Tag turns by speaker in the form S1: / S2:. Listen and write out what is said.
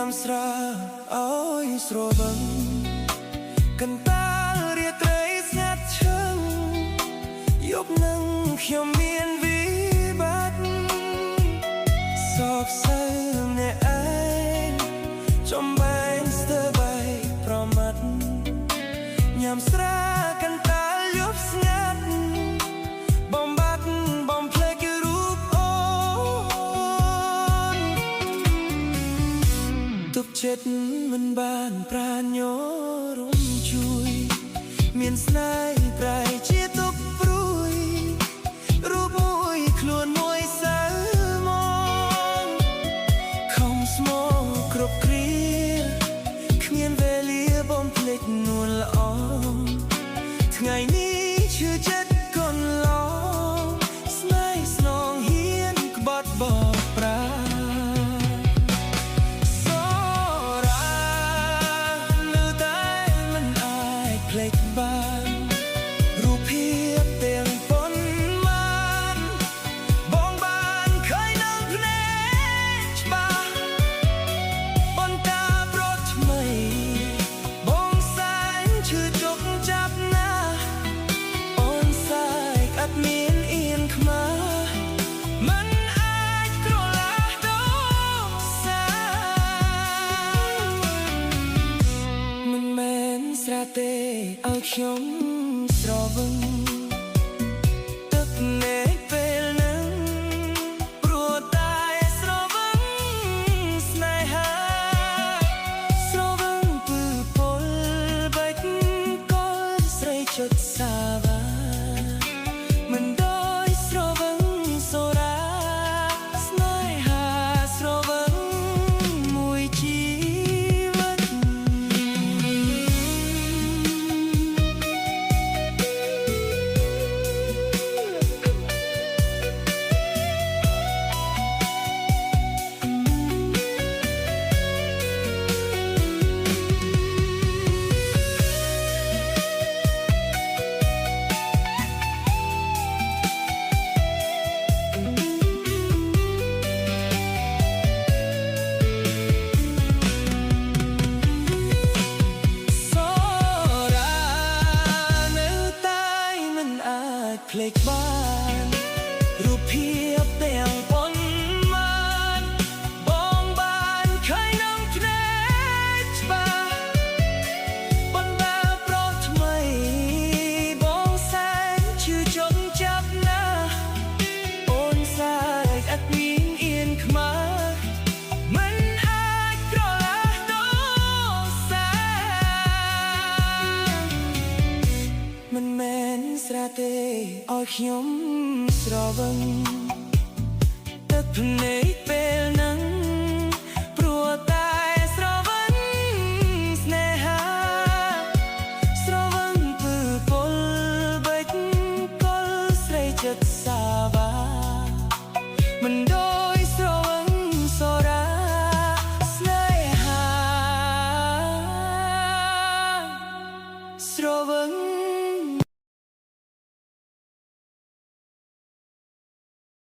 S1: ามស្រាអើយស្រវឹងកន្តាលរាត្រីស្ងាត់ឈឹងយប់នឹងខ្ញុំមានវិបត្តិសោកសៅអ្នកឯងចំបែងស្ទើរបែកប្រមាត់ញ៉ាំស្រាកន្តាលយប់ស្ងាត់បំបត្តិបំភ្លេចរូបអូនទុកចិត្តមិនបានប្រាញ់រំជួយមានស្នេហ៍ប្រែជាទុកព្រួយរូបមួយខ្លួនមួយសៅមកខំស្មោកគ្រប់គ្រាគ្មានវេលាបំភ្លេចនួនល្អថ្ងៃនេះឈឺចិត្តកូនឡងស្នេហ៍ស្នងហ៊ានក្បត់បកប្រាបានរូបភាពទាំងប៉ុន្មានបងបានឃើញនឹងភ្នែកច្បាស់បន្តាប្រត់ថ្មីបងសែងឈឺជប់ចាប់ណាស់អូនសែកអត់មានអៀនខ្មាស់មិនអាចក្រឡាស់ដូចសាមិនមែនស្រែទេឲ្យខ្ញុំស្រវឹងទឹកនេកពេលនឹងព្រោះតែស្រវឹងស្នេហាស្រវឹងពើពលបេចកលស្រីជត់សាវាមិនដោយស្រវឹងសូរាស្នេហាស្រវឹងមួយជីវិតភ្លេចបានរូបភាពទាំងប៉ុន្មានបងបានឃើញនឹងភ្នែកច្បាស់បណ្ដាប្រត់ថ្មីបងសែងឈឺជប់ចាប់ណាស់អូនសែកអត់មានអៀនខ្មាស់មិនអាចក្រឡាស់ដូចសាមិនមែនស្រែទេឲ្យខ្ញុំស្រវឹងទឹកភ្នែកពេល